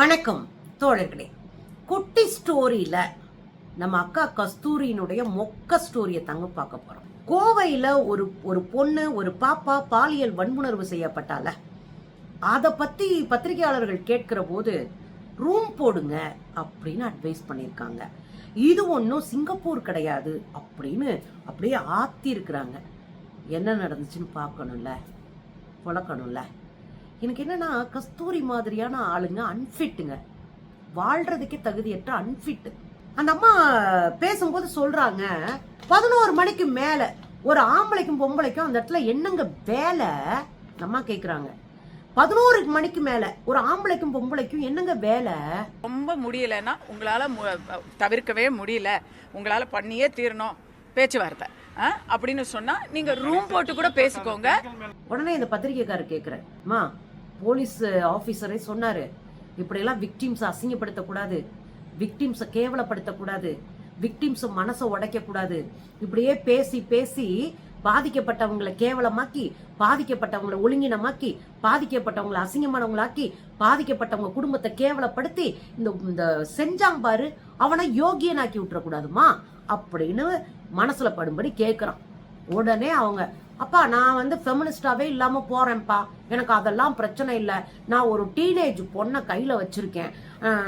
வணக்கம் தோழர்களே. குட்டி ஸ்டோரியில நம்ம அக்கா கஸ்தூரியினுடைய மொக்க ஸ்டோரியை தாங்க பார்க்க போறோம். கோவையில ஒரு பொண்ணு ஒரு பாப்பா பாலியல் வன்முணர்வு செய்யப்பட்டால அத பத்தி பத்திரிகையாளர்கள் கேட்கிற போது ரூம் போடுங்க அப்படின்னு அட்வைஸ் பண்ணிருக்காங்க. இது ஒன்னும் சிங்கப்பூர் கிடையாது அப்படின்னு அப்படியே ஆத்தி இருக்கிறாங்க. என்ன நடந்துச்சுன்னு பார்க்கணும்ல, புழக்கணும்ல. எனக்கு என்னன்னா, கஸ்தூரி மாதிரியான ஆளுங்க அன்ஃபிட்டுங்க, வாழ்றதுக்கே தகுதியற்ற அன்ஃபிட். அந்த அம்மா பேசும்போது சொல்றாங்க, 11 மணிக்கு மேல ஒரு ஆம்பளைக்கும் பொம்பளைக்கும் அந்த இடத்துல என்னங்க வேலை? அம்மா கேக்குறாங்க, 11 மணிக்கு மேல ஒரு ஆம்பளைக்கும் பொம்பளைக்கும் என்னங்க வேலை? ரொம்ப முடியலன்னா உங்களால தவிர்க்கவே முடியல, உங்களால பண்ணியே தீரணும் பேச்சுவார்த்தை அப்படின்னு சொன்னா நீங்க ரூம் போட்டு கூட பேசிக்கோங்க. உடனே இந்த பத்திரிகைக்காரர் கேக்குறேன், போலீஸ் ஆபீசரே சொன்னாரு, இப்படியெல்லாம் விக்டிம்ஸ் அசிங்கப்படுத்த கூடாது, விக்டிம்ஸை கேவலப்படுத்த கூடாது, விக்டிம்ஸ் மனசை உடைக்க கூடாது. இப்படியே பேசி பேசி பாதிக்கப்பட்டவங்களை கேவலமாக்கி, பாதிக்கப்பட்டவங்களை ஒழுங்கினமாக்கி, பாதிக்கப்பட்டவங்களை அசிங்கமானவங்களாக்கி, பாதிக்கப்பட்டவங்க குடும்பத்தை கேவலப்படுத்தி இந்த செஞ்சாம்பாரு அவனை யோகியனாக்கி விட்டுறக்கூடாதுமா அப்படின்னு மனசுல படும்படி கேட்கிறான். உடனே அவங்க, அப்பா நான் ஃபெமினிஸ்டாவே இல்லாம போறேன்ப்பா, எனக்கு அதெல்லாம் பிரச்சனை இல்லை, நான் ஒரு டீனேஜ் பொண்ணை கையில வச்சிருக்கேன்,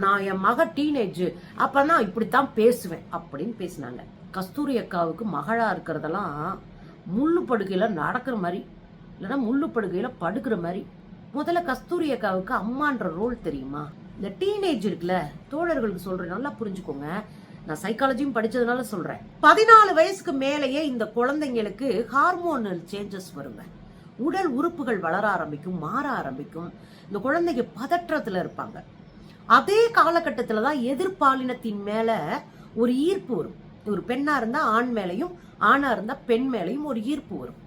நான் என் மக டீனேஜ், அப்ப நான் இப்படித்தான் பேசுவேன் அப்படின்னு பேசினாங்க. கஸ்தூரி அக்காவுக்கு மகளா இருக்கிறதெல்லாம் முள்ளு படுக்கையில நடக்கிற மாதிரி, இல்லைன்னா முள்ளு படுக்கையில படுக்கிற மாதிரி. முதல்ல கஸ்தூரி அக்காவுக்கு அம்மான்ற ரோல் தெரியுமா? இந்த டீனேஜ் இருக்குல்ல, தோழர்களுக்கு சொல்றேன், நல்லா புரிஞ்சுக்கோங்க. நான் சைக்காலஜியும் படிச்சதுனால சொல்றேன். 14 வயசுக்கு மேலேயே இந்த குழந்தைங்களுக்கு ஹார்மோனல் சேஞ்சஸ் வருங்க. உடல் உறுப்புகள் வளர ஆரம்பிக்கும், மாற ஆரம்பிக்கும். இந்த குழந்தைங்க பதற்றத்துல இருப்பாங்க. அதே காலகட்டத்துலதான் எதிர்பாலினத்தின் மேல ஒரு ஈர்ப்பு வரும். ஒரு பெண்ணா இருந்தா ஆண் மேலையும், ஆணா இருந்தா பெண் மேலையும் ஒரு ஈர்ப்பு வரும்.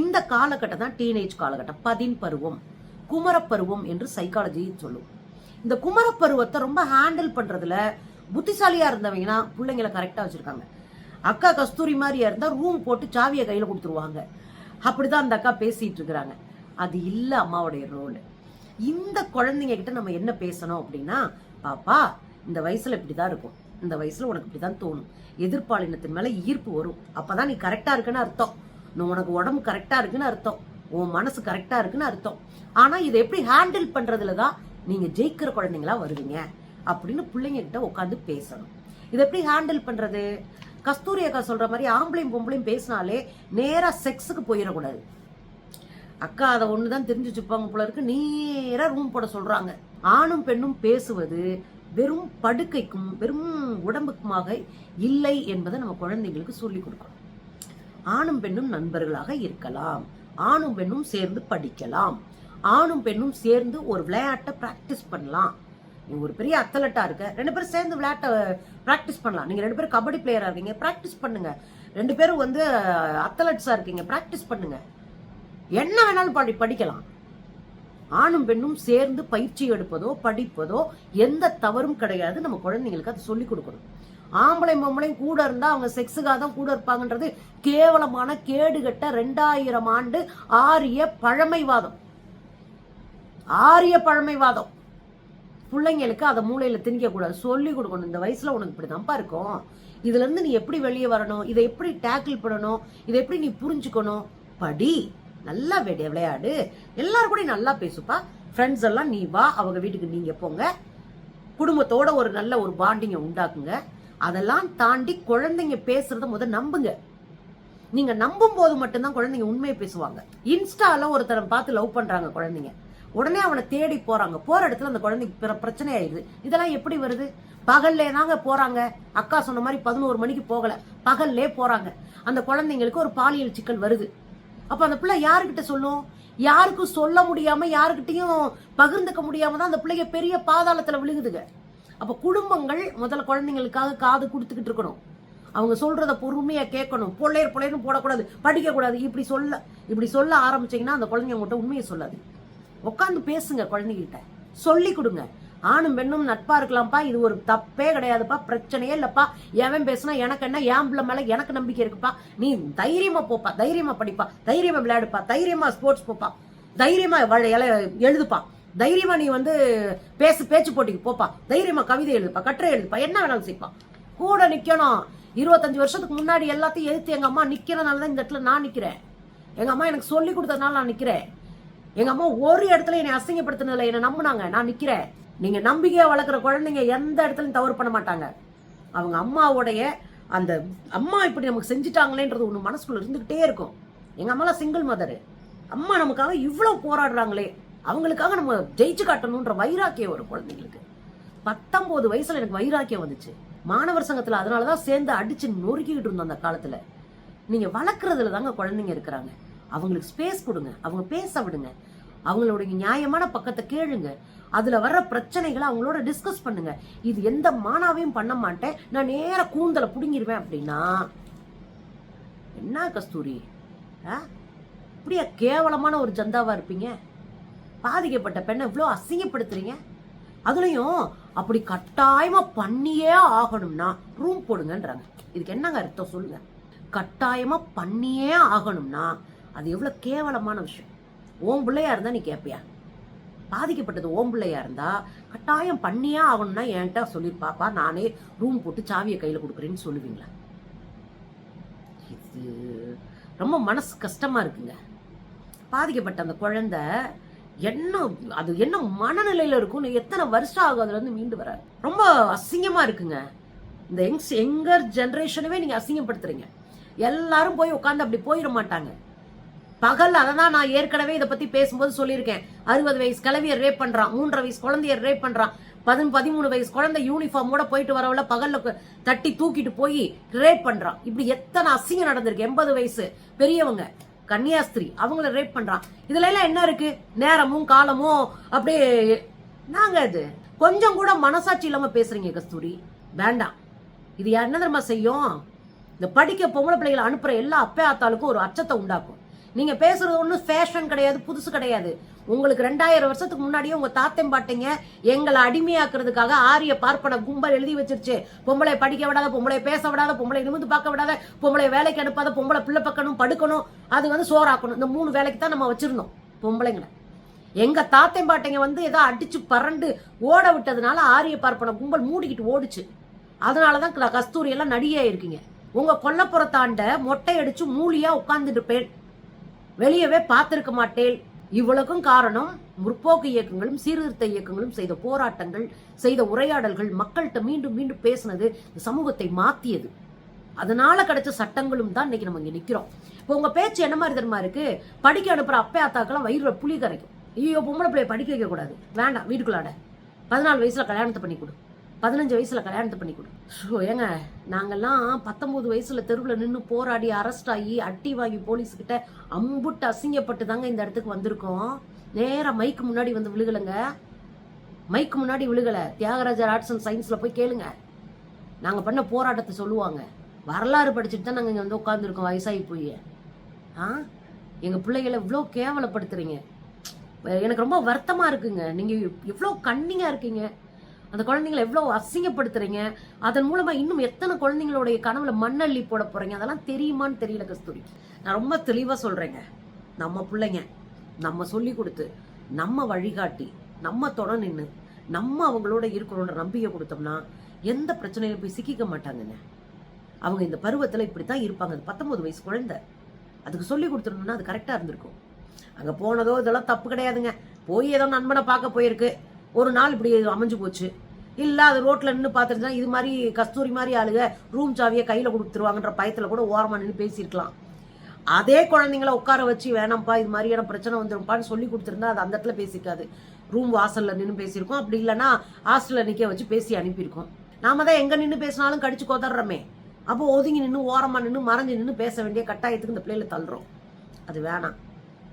இந்த காலகட்டம் தான் டீனேஜ் காலகட்டம், 10 பருவம், குமரப்பருவம் என்று சைக்காலஜி சொல்லும். இந்த குமரப்பருவத்தை ரொம்ப ஹேண்டில் பண்றதுல புத்திசாலியா இருந்தவங்கன்னா பிள்ளைங்களை கரெக்டா வச்சிருக்காங்க. அக்கா கஸ்தூரி மாதிரியா இருந்தா ரூம் போட்டு சாவியை கையில கொடுத்துருவாங்க. அப்படிதான் அந்த அக்கா பேசிட்டு இருக்கிறாங்க. அது இல்ல அம்மாவுடைய ரோல். இந்த குழந்தைங்க கிட்ட நம்ம என்ன பேசணும் அப்படின்னா, பாப்பா இந்த வயசுல இப்படிதான் இருக்கும், இந்த வயசுல உனக்கு இப்படிதான் தோணும், எதிர்பாலினத்தின் மேல ஈர்ப்பு வரும், அப்பதான் நீ கரெக்டா இருக்குன்னு அர்த்தம், உனக்கு உடம்பு கரெக்டா இருக்குன்னு அர்த்தம், உன் மனசு கரெக்டா இருக்குன்னு அர்த்தம். ஆனா இதை எப்படி ஹேண்டில் பண்றதுலதான் நீங்க ஜெயிக்கிற குழந்தைங்களா வருவீங்க அப்படின்னு பிள்ளைங்க கிட்ட உட்காந்து பேசணும். இதை எப்படி ஹேண்டில் பண்றது? கஸ்தூரி அக்கா சொல்ற மாதிரி ஆம்பளையும் பொம்பளையும் பேசினாலே நேரா செக்ஸுக்கு போயிடக்கூடாது. அக்கா அதை ஒண்ணுதான் தெரிஞ்சு வச்சுப்பாங்க போல இருக்கு, நேரா ரூம் போட சொல்றாங்க. ஆணும் பெண்ணும் பேசுவது வெறும் படுக்கைக்கும் வெறும் உடம்புக்குமாக இல்லை என்பதை நம்ம குழந்தைங்களுக்கு சொல்லி கொடுக்கணும். ஆணும் பெண்ணும் நண்பர்களாக இருக்கலாம், ஆணும் பெண்ணும் சேர்ந்து படிக்கலாம், ஆணும் பெண்ணும் சேர்ந்து ஒரு விளையாட்டை பிராக்டிஸ் பண்ணலாம். நீங்க ஒரு பெரிய அத்லட்டா இருக்க, 2 பேரும் சேர்ந்து விளையாட்ட பிராக்டிஸ் பண்ணலாம். நீங்க 2 பேரும் கபடி பிளேயரா இருக்கீங்க, பிராக்டிஸ் பண்ணுங்க. 2 பேரும் அத்லட்ஸா இருக்கீங்க, பிராக்டிஸ் பண்ணுங்க. என்ன வேணாலும் படிக்கலாம். ஆணும் பெண்ணும் சேர்ந்து பயிற்சி எடுப்பதோ படிப்பதோ எந்த தவறும் கிடையாது. நம்ம குழந்தைங்களுக்கு அதை சொல்லிக் கொடுக்கணும். ஆம்பளை பொம்பளையும் கூட இருந்தா அவங்க செக்ஸுக்காக தான் கூட இருப்பாங்கன்றது கேவலமான கேடுகட்ட 2000 ஆண்டு ஆரிய பழமைவாதம். பிள்ளைங்களுக்கு அதை மூளையில திணிக்க கூடாது, சொல்லி கொடுக்கணும். இந்த வயசுல உனக்கு இப்படிதான்ப்பா இருக்கும், இதுல இருந்து நீ எப்படி வெளியே வரணும், இதை எப்படி டேக்கிள் பண்ணணும், இதை எப்படி நீ புரிஞ்சுக்கணும், படி, நல்லா விளையாடு, எல்லாரும் கூட நல்லா பேசுப்பா, ஃப்ரெண்ட்ஸ் எல்லாம் நீ வா, அவங்க வீட்டுக்கு நீங்க போங்க, குடும்பத்தோட ஒரு நல்ல ஒரு பாண்டிங்கை உண்டாக்குங்க. அதெல்லாம் தாண்டி குழந்தைங்க பேசுறத நம்புங்க. நீங்க நம்பும் போது மட்டும்தான் குழந்தைங்க உண்மையை பேசுவாங்க. இன்ஸ்டால ஒருத்தரை பார்த்து லவ் பண்றாங்க குழந்தைங்க, உடனே அவனை தேடி போறாங்க. போற இடத்துல அந்த குழந்தைக்கு பிரச்சனை ஆயிடுது. இதெல்லாம் எப்படி வருது? பகல்லே தாங்க போறாங்க. அக்கா சொன்ன மாதிரி 11 மணிக்கு போகல, பகல்லே போறாங்க. அந்த குழந்தைங்களுக்கு ஒரு பாலியல் சிக்கல் வருது. அப்ப அந்த பிள்ளை யாருக்கிட்ட சொல்லும்? யாருக்கும் சொல்ல முடியாம, யாருக்கிட்டையும் பகிர்ந்துக்க முடியாம தான் அந்த பிள்ளைங்க பெரிய பாதாளத்துல விழுகுதுங்க. அப்ப குடும்பங்கள் முதல்ல குழந்தைங்களுக்காக காது கொடுத்துக்கிட்டு இருக்கணும். அவங்க சொல்றத பொறுமையா கேட்கணும். பொள்ளையர்னு போடக்கூடாது, படிக்க கூடாது, இப்படி சொல்ல ஆரம்பிச்சீங்கன்னா அந்த குழந்தைங்க உங்கள்கிட்ட உண்மையை சொல்லாது. உட்காந்து பேசுங்க, குழந்தைகிட்ட சொல்லி கொடுங்க. ஆணும் பெண்ணும் நட்பா இருக்கலாம்ப்பா, இது ஒரு தப்பே கிடையாதுப்பா, பிரச்சனையே இல்லப்பா, எவன் பேசுனா எனக்கு என்ன, என் பிள்ளை மேல எனக்கு நம்பிக்கை இருக்குப்பா, நீ தைரியமா போப்பா, தைரியமா படிப்பா, தைரியமா விளையாடுப்பா, தைரியமா ஸ்போர்ட்ஸ் போப்பா, தைரியமா எழுதுப்பா, தைரியமா நீ வந்து பேச்சு போட்டிக்கு போப்பா, தைரியமா கவிதை எழுதுப்பா, கட்டுரை எழுதுப்பா, என்ன வேணாலும் செய்ப்பா. கூட நிக்கணும். 25 வருஷத்துக்கு முன்னாடி எல்லாத்தையும் எதிர்த்து எங்க அம்மா நிக்கிறதுனால தான் இந்த இடத்துல நான் நிக்கிறேன். எங்க அம்மா எனக்கு சொல்லி கொடுத்ததுனால நான் நிக்கிறேன். எங்க அம்மா ஒரு இடத்துல என்னை அசிங்கப்படுத்தினதுல என்ன நம்பினாங்க, நான் நிக்கிறேன். நீங்க நம்பிக்கையா வளர்க்குற குழந்தைங்க எந்த இடத்துலயும் தவறு பண்ண மாட்டாங்க. அவங்க அம்மாவுடைய அந்த அம்மா இப்படி நமக்கு செஞ்சுட்டாங்களேன்றது ஒண்ணு மனசுக்குள்ள இருந்துகிட்டே இருக்கும். எங்க அம்மாலாம் சிங்கிள் மதரு. அம்மா நமக்காக இவ்வளவு போராடுறாங்களே, அவங்களுக்காக நம்ம ஜெயிச்சு காட்டணும்ன்ற வைராக்கியம் வரும் குழந்தைங்களுக்கு. 19 வயசுல எனக்கு வைராக்கியம் வந்துச்சு. மாணவர் சங்கத்துல அதனாலதான் சேர்ந்து அடிச்சு நொறுக்கிட்டு இருந்தோம் அந்த காலத்துல. நீங்க வளர்க்கறதுல தாங்க குழந்தைங்க இருக்கிறாங்க. அவங்களுக்கு ஸ்பேஸ் கொடுங்க, அவங்க பேச விடுங்க, அவங்களுடைய நியாயமான பக்கத்தை கேளுங்க, அதுல வர்ற பிரச்சனைகளை அவங்களோட டிஸ்கஸ் பண்ணுங்க. இது எந்த மாணவையும் பண்ண மாட்டேன், நான் நேர கூந்தலை புடுங்கிடுவேன் அப்படின்னா என்ன கஸ்தூரி? இப்படியா கேவலமான ஒரு ஜந்தாவா இருப்பீங்க? பாதிக்கப்பட்ட பெண்ணை இவ்வளோ அசிங்கப்படுத்துறீங்க. அதுலயும் அப்படி கட்டாயமா பண்ணியே ஆகணும்னா ரூம் போடுங்கன்றாங்க. இதுக்கு என்னங்க அர்த்தம் சொல்லுங்க? கட்டாயமா பண்ணியே ஆகணும்னா அது எவ்வளவு கேவலமான விஷயம். ஓம் பிள்ளையா இருந்தா நீ கேட்பியா? பாதிக்கப்பட்டது ஓம் பிள்ளையா இருந்தா கட்டாயம் பண்ணியே ஆகணும்னா என்கிட்ட சொல்லிருப்பாப்பா, நானே ரூம் போட்டு சாவியை கையில கொடுக்குறேன்னு சொல்லுவீங்களா? இது ரொம்ப மனசு கஷ்டமா இருக்குங்க. பாதிக்கப்பட்ட அந்த குழந்தை என்ன மனநிலையில இருக்கும், எத்தனை வருஷம் ஆகும் அதுல இருந்து மீண்டு வர. ரொம்ப அசிங்கமா இருக்குங்க. இந்த யங்கர் ஜெனரேஷனவே நீங்க அசிங்கப்படுத்துறீங்க. எல்லாரும் போய் உட்காந்து அப்படி போயிட மாட்டாங்க. பகல் அததான் நான் ஏற்கனவே இதை பத்தி பேசும்போது சொல்லியிருக்கேன். 60 வயசு கிழவியர் ரேப் பண்றான், 3.5 வயசு குழந்தையர் ரேப் பண்றான், 13 வயசு குழந்தை யூனிஃபார்மோட போயிட்டு வரவுல பகல்ல தட்டி தூக்கிட்டு போய் ரேப் பண்றான். இப்படி எத்தனை அசிங்கம் நடந்திருக்கு. 80 வயசு பெரியவங்க கன்னியாஸ்திரி அவங்கள ரேப் பண்றான். இதுல எல்லாம் என்ன இருக்கு? நேரமும் காலமும் அப்படியே நாங்க இது கொஞ்சம் கூட மனசாட்சி இல்லாம பேசுறீங்க கஸ்தூரி. வேண்டாம். இது என்ன தெரியுமா செய்யும்? இந்த படிக்க பொம்பளை பிள்ளைகளை அனுப்புற எல்லா அப்பே ஆத்தாளுக்கும் ஒரு அச்சத்தை உண்டாக்கும். நீங்க பேசுறது ஒன்றும் ஃபேஷன் கிடையாது, புதுசு கிடையாது. உங்களுக்கு 2000 வருஷத்துக்கு முன்னாடியே உங்க தாத்தம் பாட்டீங்க எங்களை அடிமையாக்குறதுக்காக ஆரிய பார்ப்பன கும்பல் எழுதி வச்சிருச்சு. பொம்பளை படிக்க விடாத, பொம்பளை பேச விடாத, பொம்பளை நிமிந்து பார்க்க விடாத, பொம்பளை வேலைக்கு அனுப்பாத, பொம்பளை பிள்ளை பக்கணும், படுக்கணும், அது வந்து சோறாக்கணும். இந்த 3 வேலைக்கு தான் நம்ம வச்சிருந்தோம் பொம்பளைங்களை. எங்க தாத்தம் பாட்டைங்க ஏதோ அடிச்சு பரண்டு ஓட விட்டதுனால ஆரிய பார்ப்பன கும்பல் மூடிக்கிட்டு ஓடிச்சு. அதனாலதான் கஸ்தூரி எல்லாம் நடிகையா இருக்கீங்க. உங்க கொல்லப்புறத்தாண்ட மொட்டை அடிச்சு மூலியா உட்கார்ந்துட்டு இருப்பேன், வெளியவே பார்த்திருக்க மாட்டேன். இவ்வளவுக்கும் காரணம் முற்போக்கு இயக்கங்களும் சீர்திருத்த இயக்கங்களும் செய்த போராட்டங்கள், செய்த உரையாடல்கள், மக்கள்கிட்ட மீண்டும் மீண்டும் பேசினது சமூகத்தை மாத்தியது. அதனால கிடைச்ச சட்டங்களும் தான் இன்னைக்கு நம்ம இங்க நிக்கிறோம். இப்போ உங்க பேச்சு என்ன மாதிரி தெரியுமா இருக்கு? படிக்க அனுப்புற அப்பே ஆத்தாக்கெல்லாம் வயிறுல புளி கரைக்கும். ஐயோ பொம்பளை பிள்ளைய படிக்க வைக்க கூடாது, வேண்டாம், வீட்டுக்குள்ளாட 14 வயசுல கல்யாணத்தை பண்ணி கொடு, 15 வயசுல கல்யாணத்தை பண்ணி கொடு. ஏங்க நாங்கெல்லாம் 19 வயசுல தெருவில் நின்று போராடி அரெஸ்ட் ஆகி அட்டி வாங்கி போலீஸ்கிட்ட அம்புட்டு அசிங்கப்பட்டு தாங்க இந்த இடத்துக்கு வந்திருக்கோம். நேரா மைக்கு முன்னாடி வந்து விழுகலைங்க. மைக்கு முன்னாடி விழுகல. தியாகராஜர் ஆர்ட்ஸ் அண்ட் சயின்ஸ்ல போய் கேளுங்க, நாங்க பண்ண போராட்டத்தை சொல்லுவாங்க. வரலாறு படிச்சுட்டு தான் நாங்க இங்க வந்து உட்காந்துருக்கோம் வயசாகி போய். எங்க பிள்ளைகளை இவ்வளோ கேவலப்படுத்துறீங்க. எனக்கு ரொம்ப வருத்தமா இருக்குங்க. நீங்க எவ்வளோ கண்ணிங்கா இருக்கீங்க. அந்த குழந்தைங்களை எவ்வளவு அசிங்கப்படுத்துறீங்க. அதன் மூலமா இன்னும் எத்தனை குழந்தைங்களுடைய கனவுல மண்ணள்ளி போட போறீங்க, அதெல்லாம் தெரியுமான்னு தெரியல கஸ்தூரி. நான் ரொம்ப தெளிவா சொல்றேங்க. நம்ம பிள்ளைங்க நம்ம சொல்லி கொடுத்து, நம்ம வழிகாட்டி, நம்ம தொட நின்று, நம்ம அவங்களோட இருக்கிறோன்ற நம்பிக்கை கொடுத்தோம்னா எந்த பிரச்சனையில போய் சிக்கிக்க மாட்டாங்கங்க. அவங்க இந்த பருவத்துல இப்படித்தான் இருப்பாங்க. 19 வயசு குழந்தை, அதுக்கு சொல்லி கொடுத்துருந்தோம்னா அது கரெக்டா இருந்திருக்கும். அங்க போனதோ இதெல்லாம் தப்பு கிடையாதுங்க. போய் ஏதோ நண்பனை பார்க்க போயிருக்கு, ஒரு நாள் இப்படி அமைஞ்சு போச்சு. இல்ல அது ரோட்ல நின்று பார்த்துருந்தா இது மாதிரி கஸ்தூரி மாதிரி ஆளுங்க ரூம் சாவியை கையில கொடுத்துருவாங்கன்ற பயத்துல கூட ஓரமா நின்று பேசியிருக்கலாம். அதே குழந்தைங்கள உட்கார வச்சு வேணாம்ப்பா இது மாதிரியான பிரச்சனை வந்துருப்பான்னு சொல்லி கொடுத்துருந்தா அது அந்த இடத்துல பேசிக்காது, ரூம் வாசல்ல நின்று பேசியிருக்கோம். அப்படி இல்லைன்னா ஹாஸ்டல்ல நிக்க வச்சு பேசி அனுப்பியிருக்கோம். நாம தான் எங்க நின்று பேசினாலும் கடிச்சு கொதறமே. அப்போ ஒதுங்கி நின்று ஓரமா நின்று மறைஞ்சு நின்று பேச வேண்டிய கட்டாயத்துக்கு இந்த பிள்ளைகளை தள்ளுறோம். அது வேணாம்.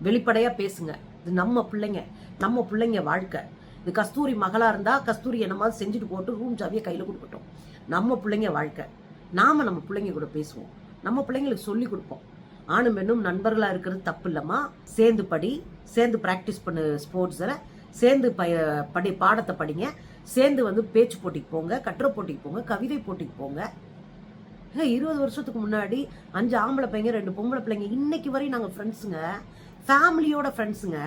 வெளிப்படையா பேசுங்க. இது நம்ம பிள்ளைங்க வாழ்க்கை. இது கஸ்தூரி மகளா இருந்தா கஸ்தூரி என்னமாவது செஞ்சுட்டு போட்டு ரூம் சாவியை கையில கொடுக்கட்டும். நம்ம பிள்ளைங்க வாழ்க்கை. நாம நம்ம பிள்ளைங்க கூட பேசுவோம், நம்ம பிள்ளைங்களுக்கு சொல்லி கொடுப்போம். ஆணும் பெண்ணும் நண்பர்களா இருக்கிறது தப்பு இல்லம்மா. சேர்ந்து படி, சேர்ந்து பிராக்டிஸ் பண்ணு ஸ்போர்ட்ஸில், சேர்ந்து பாடத்தை படிங்க, சேர்ந்து பேச்சு போட்டிக்கு போங்க, கட்டுரை போட்டிக்கு போங்க, கவிதை போட்டிக்கு போங்க. 20 வருஷத்துக்கு முன்னாடி 5 ஆம்பளை பையங்க 2 பொம்பளை பிள்ளைங்க இன்னைக்கு வரையும் நாங்க ஃப்ரெண்ட்ஸுங்க, ஃபேமிலியோட ஃப்ரெண்ட்ஸுங்க.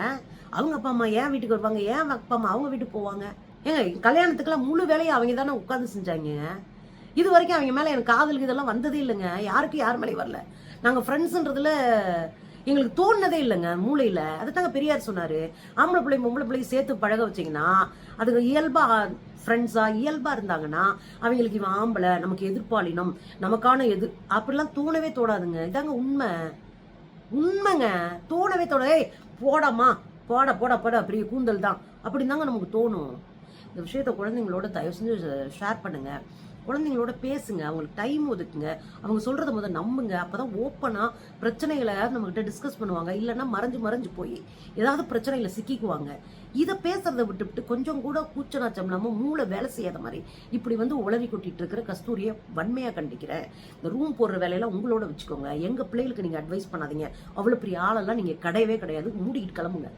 அவங்க அப்பா அம்மா என் வீட்டுக்கு வருவாங்க, என் அப்பா அம்மா அவங்க வீட்டுக்கு போவாங்க. ஏங்க கல்யாணத்துக்குலாம் முழு வேலையை அவங்க தானே உட்காந்து செஞ்சாங்க. இது வரைக்கும் அவங்க மேல எனக்கு காதல் இதெல்லாம் வந்ததே இல்லைங்க. யாருக்கும் யார் மேலேயும் வரல. நாங்க ஃப்ரெண்ட்ஸ்ன்றதுல எங்களுக்கு தோணுனதே இல்லைங்க மூளையில. அதுதாங்க பெரியார் சொன்னாரு, ஆம்பளை பிள்ளை பொம்பளை பிள்ளைங்க சேர்த்து பழக வச்சீங்கன்னா அதுக்கு இயல்பா ஃப்ரெண்ட்ஸா இயல்பா இருந்தாங்கன்னா அவங்களுக்கு இவன் ஆம்பளை, நமக்கு எதிர்ப்பாளினம், நமக்கான அப்படிலாம் தோணவே தோணாதுங்க. இதாங்க உண்மைங்க. தோணவே தோணாது. போடாமா போட போட போட பெரிய கூந்தல் தான் அப்படின்னு தாங்க நமக்கு தோணும். இந்த விஷயத்த குழந்தைங்களோட தயவு செஞ்சு ஷேர் பண்ணுங்க. குழந்தைங்களோட பேசுங்க, அவங்களுக்கு டைம் ஒதுக்குங்க, அவங்க சொல்றத முதல் நம்புங்க. அப்பதான் ஓப்பனா பிரச்சனைகளை நம்ம கிட்ட டிஸ்கஸ் பண்ணுவாங்க. இல்லைன்னா மறைஞ்சு போய் ஏதாவது பிரச்சனைகளை சிக்கிக்குவாங்க. இதை பேசுறத விட்டுவிட்டு கொஞ்சம் கூட கூச்சநாச்சம் இல்லாம மூளை வேலை செய்யாத மாதிரி இப்படி உளறி கொட்டிட்டு இருக்கிற கஸ்தூரியை வன்மையா கண்டிக்கிறேன். இந்த ரூம் போடுற வேலையெல்லாம் உங்களோட வச்சுக்கோங்க. எங்க பிள்ளைகளுக்கு நீங்க அட்வைஸ் பண்ணாதீங்க. அவ்வளவு பெரிய ஆளெல்லாம் நீங்க கிடையவே கிடையாது. மூடிக்கிட்டு கிளம்புங்க.